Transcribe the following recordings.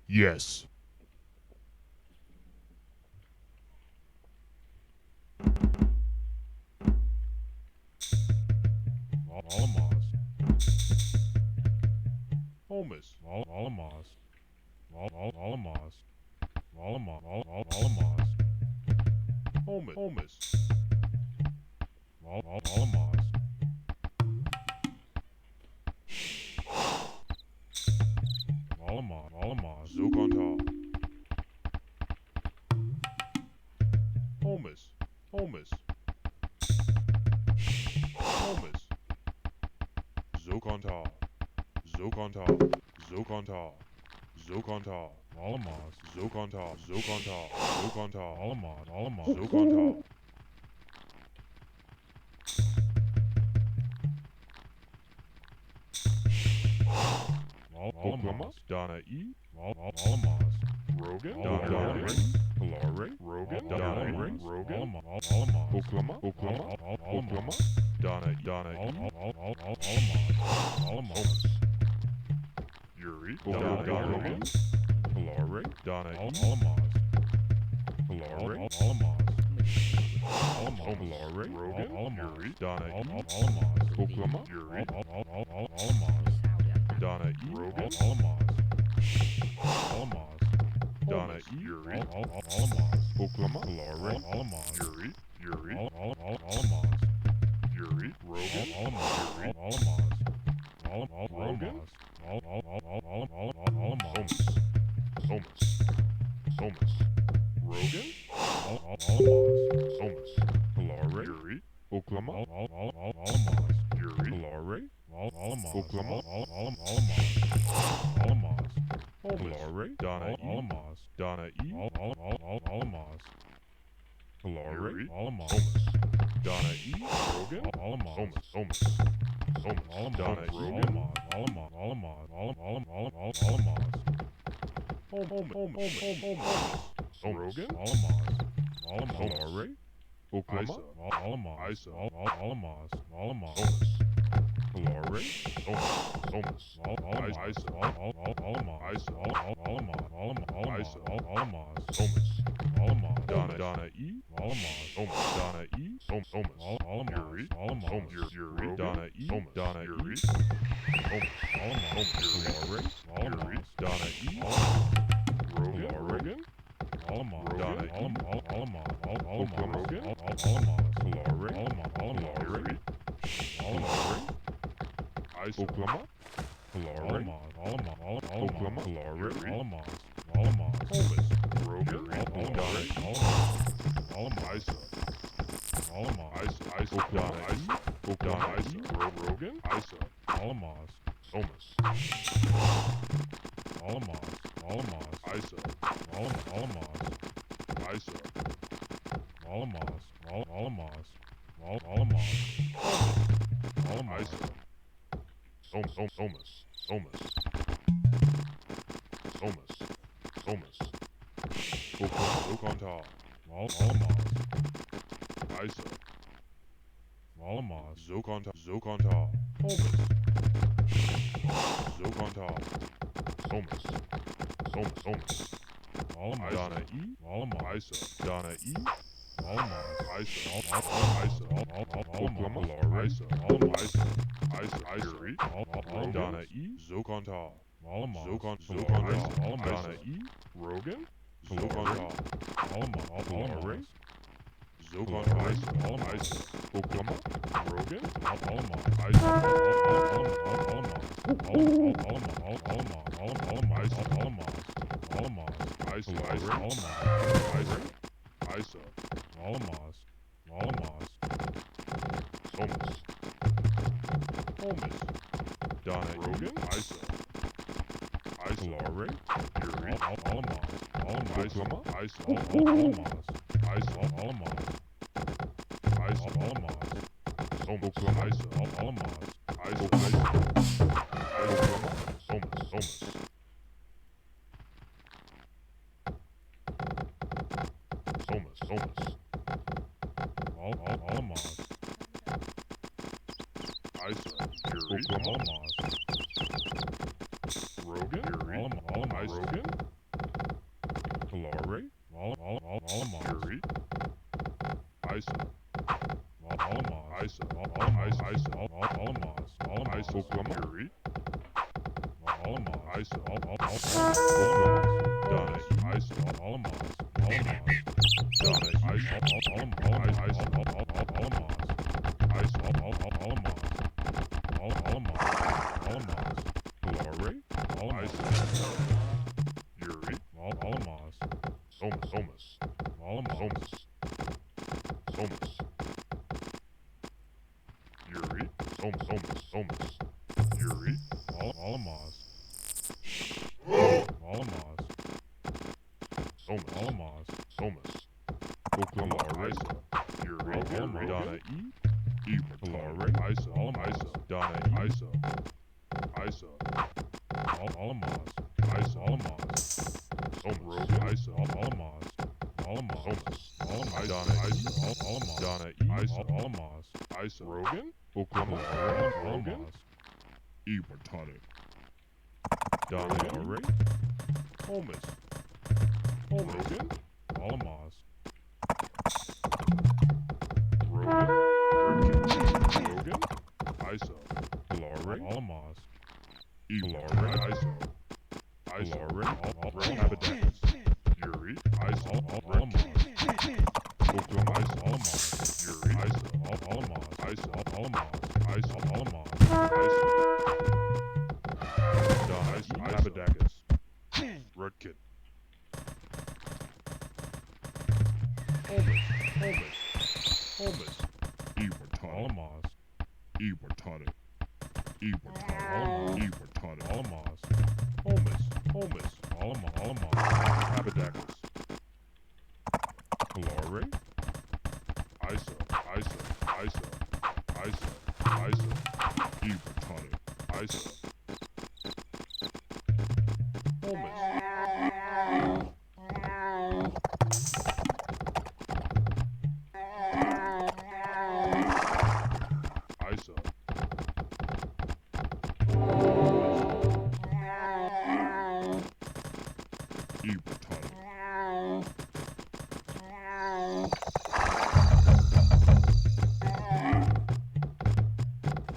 Yes. Alamos. Holmes. Alamos. Alamos. Alamos. Holmes. Holmes. Alamos. Alamos. Zokontal. Holmes. Holmes. Holmes. Zokontal. Zokontal. Zokontal. Zokontal. Alamos. Zokontal. Zokontal. Zokontal. Alamos. Zokontal. Alamos. Donna E. Alamos. Rogan. Donna Donna Ring. Ring. Hilare. Rogan. Donna Ring. Rogan. Oklahoma. Oklahoma. Oklahoma. Donna. Donna E. Alamos. Yuri. Donna Rogan. Hilare. Donna E. Alamos. Hilare. Alamos. Hilare. Rogan. Yuri. Donna E. Alamos. Oklahoma. Yuri. Alamos. Donna E. Rogan. Alamos. Donna E. Yuri. Alamos. Oklahoma. Hilare. Alamos. Yuri. Yuri. Alamos. Yuri. Rogan. Yuri. Rogan. Thomas. Thomas. Thomas. Rogan. Thomas. Hilare. Yuri. Oklahoma. Yuri. Hilare. Oklahoma. Hilare. Donna E. Donna E. Hilare. Thomas. Donna E. Rogan. Thomas. Thomas. Thomas. Donna E. Rogan. Rogan. Hilare. Oklahoma. Isa. Thomas. Hilare. Thomas. Isa. Isa. Thomas. Donna E. Thomas. Donna E. Thomas. Yuri. Thomas. Yuri. Donna E. Donna Yuri. Thomas. Hilare. Yuri. Donna E. Rogan. Donna E. Oklahoma. Hilare. Hilare. Hilare. Isa. Oklahoma. Hilare. Oklahoma. Hilare. Thomas. Rogan. Donna E. Isa. Isa. Donna E. Donna Isa. Rogan. Isa. Alamos. Thomas. Alamos. Isa. Alamos. Isa. Alamos. Alamos. Isa. Thomas. Thomas. Okontal. Alamos. Isa. Alamos. Zokontal. Thomas. Zokontal. Thomas. Alamos. Donna E. Alamos. Isa. Donna E. Alamos. Isa. Isa. Oklahoma. Isa. Isa. Yuri. Donna E. Zokontal. Alamos. Zokontal. Donna E. Rogan. Zokontal. Alamos. Zokontal. Isa. Oklahoma. Rogan. Alamos. Isa. Isa. Isa. Thomas. Donna Rogan. Isa. Hilare. Yuri. Oklahoma. Isa. Isa. Oklahoma. Isa. Oklahoma. Thomas. Isa. Yuri. Alamos. Rogan. Yuri. Rogan. Donna, Ice, Alamos, Alamos, Donna, Ice, Lore, Ice, Yuri, Somas, Yuri, Somas, Yuri, Somas, Oklahoma, Isa, Yuri, Donna, Lore, Isa, Donna, Isa, Somas, Rogue, Isa, Somas, Donna, Isa, Isa, Rogan, Oklahoma, Rogan, Iwatani, Donna, Lore, Holmes, Rogan, Alamos, Rogan, Isa, Lore, Alamos, Lore, Isa, Lore, Habitatus, Yuri, Isa, Alamos, Oklahoma, Isa, Alamos, Yuri, Isa, Alamos, Isa, Alamos, Isa, Alamos, Isa, Donna, Habitatus, Rudkin, Holmes, Iwatani, Alamos, Iwatani, Alamos, Iwatani, Alamos, Holmes, Alamos, Habitatus, Lore, Isa, Iwatani, Isa, Holmes, Isa, Iwatani,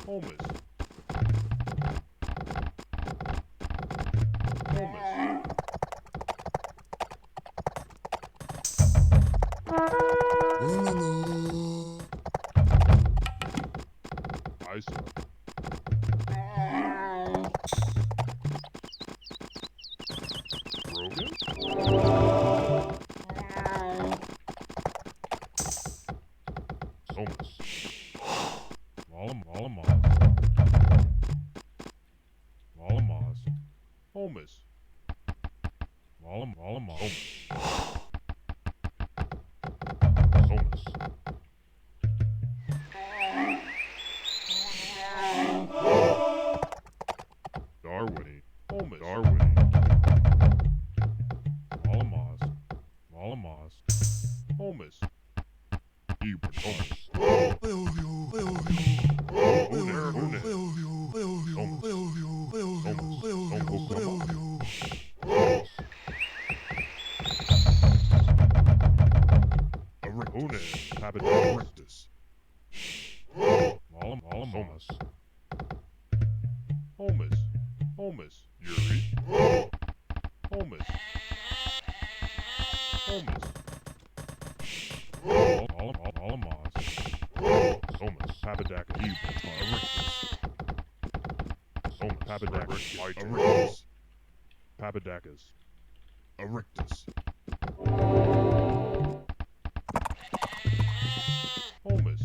Holmes, Isa, Rogan, Somas, Alamos, Holmes, Alamos, Somas, Darwini, Holmes, Darwini, Alamos, Alamos, Holmes, Ebert, Holmes, Habitatus, Alamos, Holmes, Yuri, Holmes, Alamos, Somas, Papadak, Somas, Papadakis, Papadakis, Erectus, Holmes,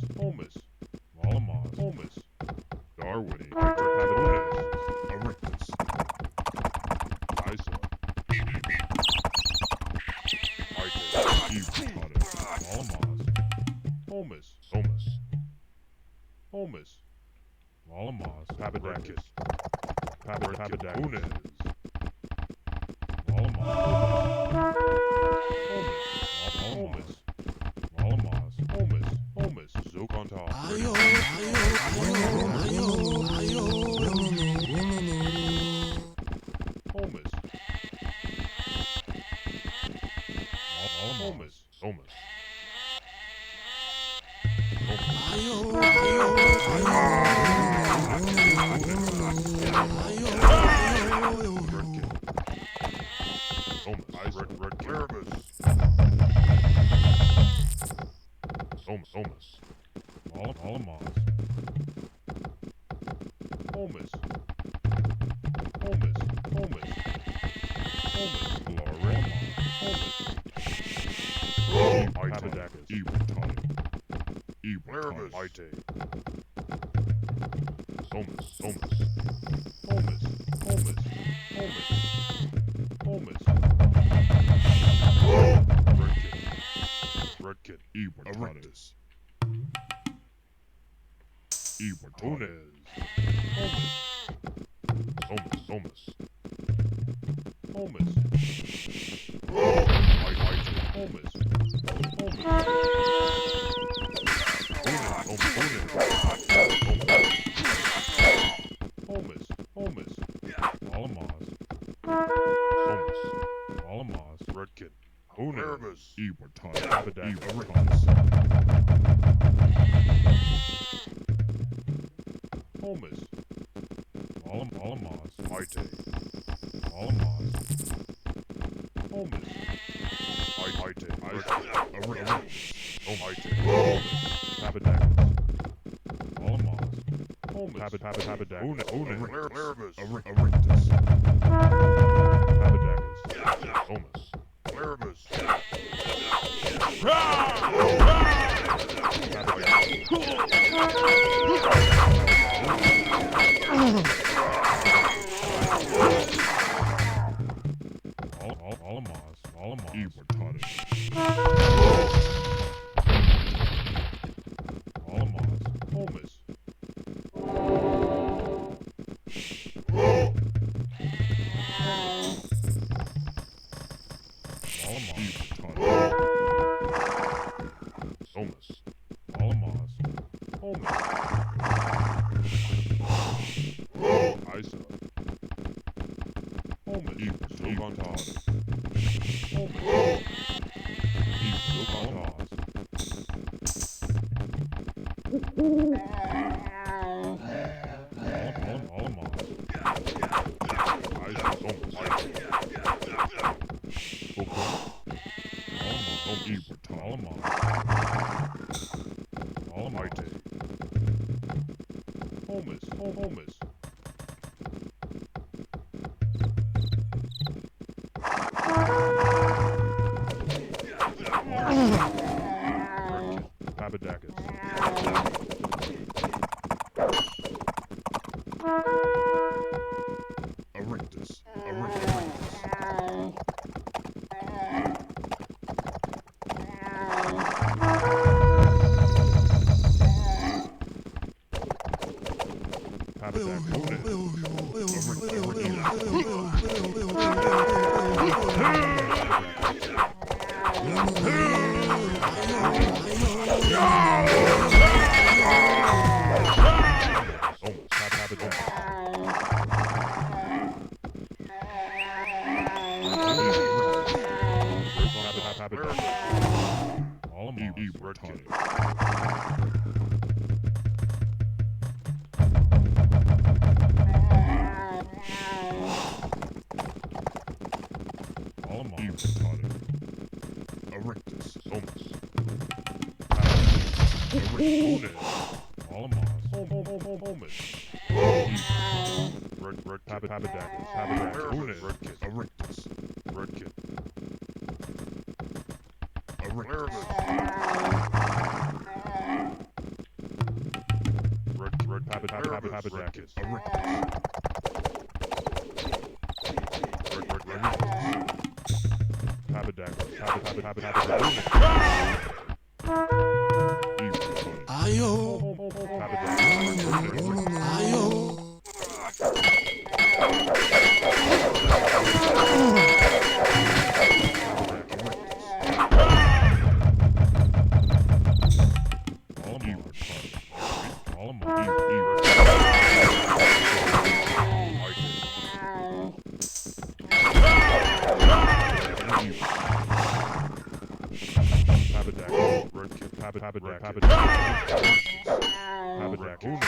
Alamos, Holmes, Darwini, Papadakis, Erectus, Isa, Alamos, Holmes, Alamos, Papadakis, Papadakis, Alamos, Alamos, Holmes, Zokonta, Holmes, Somas, Omus. Wallamas. Omus. Omus. Omus. Omus. Glory. Omus. Abadacus. Ebratonic. Ebratonic. Omus. Omus. Omus. Omus. Omus. Omus. Redkit. Erectus. Ebertones. Omus. Omus. Omus. Omus. Omus. Omus. Wallamas. Omus. Wallamas. Redkit. Nervous. Eberton. Abadak. Omus. Wallamas. Ite. Wallamas. Omus. Ite. Ite. Abadacus. Wallamas. Omus. Abadacus. Nervous. Erectus. Abadacus. Omus. Nervous. Wallamas. Wallamas. Ebertonic. Wallamas. Omus. Wallamas. Ebertonic. Omus. Wallamas. Omus. Isa. Omus. Ebertonic. Omus. Ebertonic. Wallamas. Isa. Omus. Ebertonic. Wallamas. Omus. Omus. Abadacus. Erectus. Erectus. Omus. Wallamas. Omus. Abadacus. Redkit. Erectus. Redkit. Erectus. Abadacus. Ayo. Ayo. Abadacus.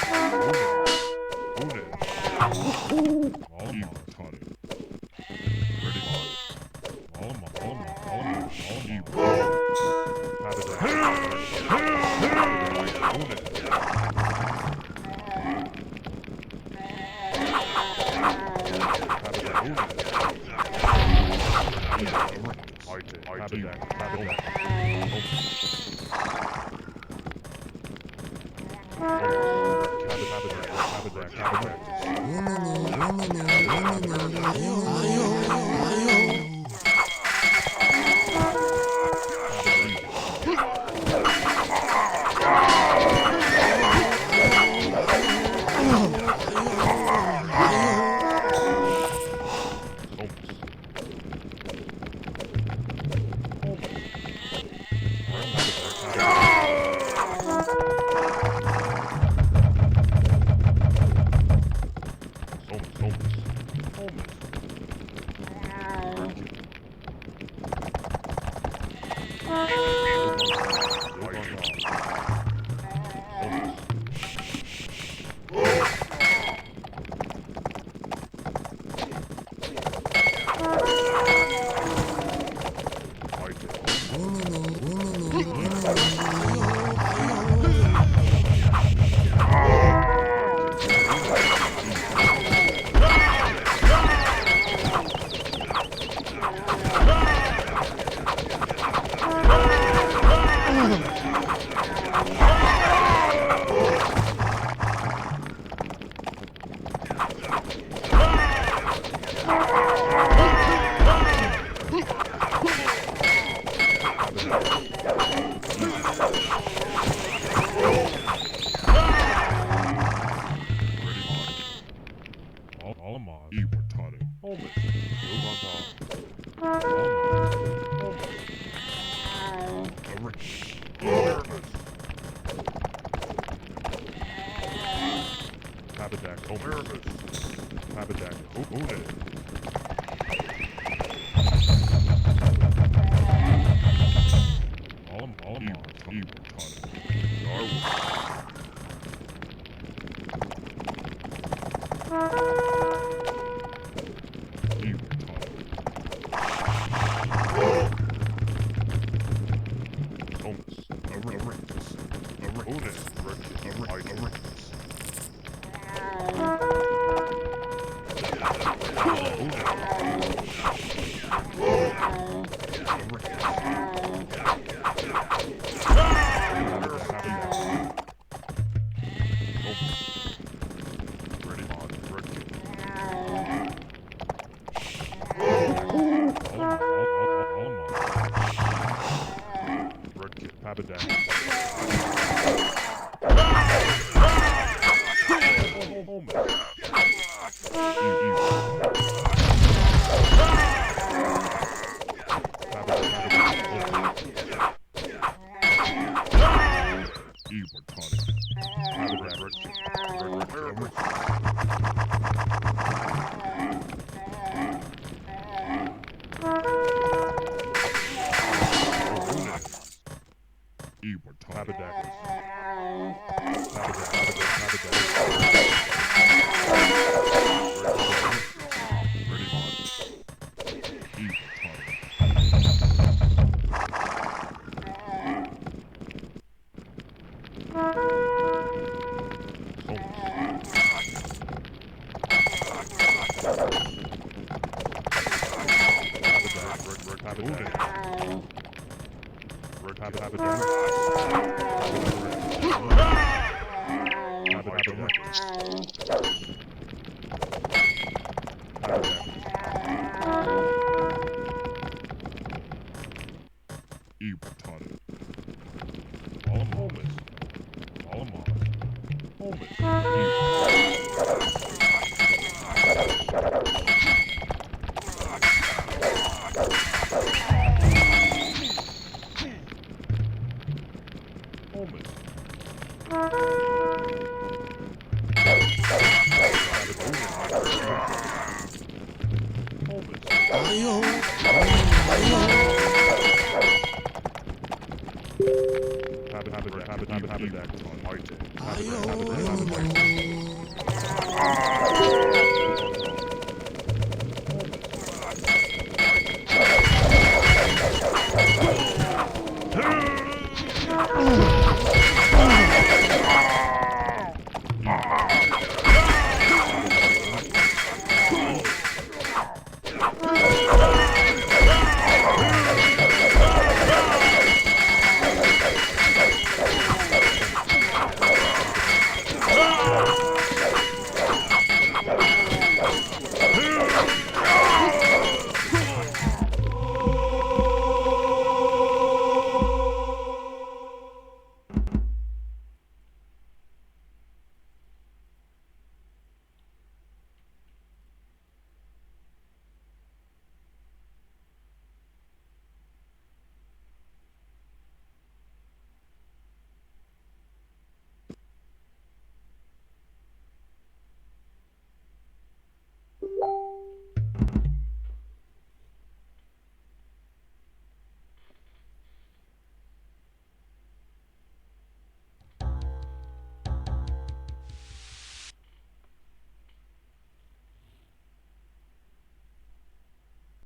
Iwatani. Ayo.